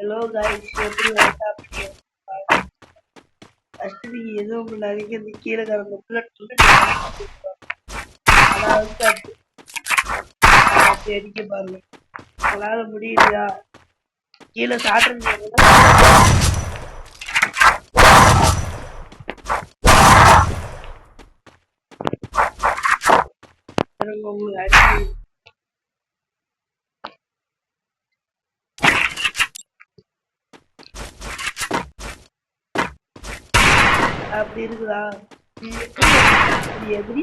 Hello guys, எப்படி வரட்டா? First நீங்க எதுவும் பண்ணாதீங்க. இந்த கீழே கிடந்த புல்லட் அதாவது அப்படி அடிக்க பாருங்க. உங்களால முடியலையா? கீழே சாட்டுறீங்க உங்களுக்கு அடி அப்படி இருக்குதா? இப்படி எதிரி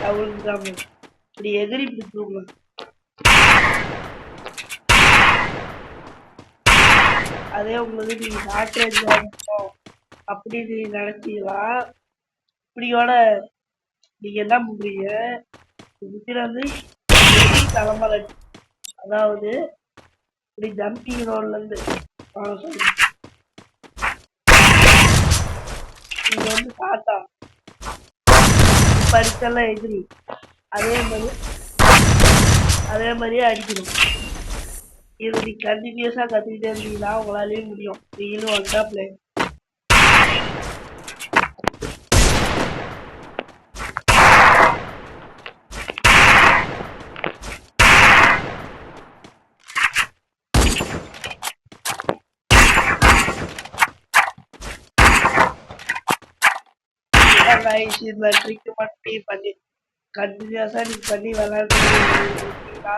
அவளுக்கு இப்படி எதிரி பிடிச்சிருங்க. அதே உங்களுக்கு நீங்க சாட்டுறது அப்படின்னு நினைச்சீங்களா? இப்படியோட நீங்க என்ன பண்றீங்க? வந்து தலைமலை, அதாவது இப்படி ஜம்பிங் ரோட்ல இருந்து நீங்க வந்து காட்டா படிச்செல்லாம் எதிரி அதே மாதிரியே அடிக்கணும். இது நீ கண்டினியூஸா கத்துக்கிட்டே இருந்தீங்கன்னா உங்களாலேயே முடியும். நீங்களும் வந்தா பிளே இந்த ட்ரிக் மட்டும் பண்ணி கண்டினியூஸா நீங்க பண்ணி விளையாடுறீங்கன்னா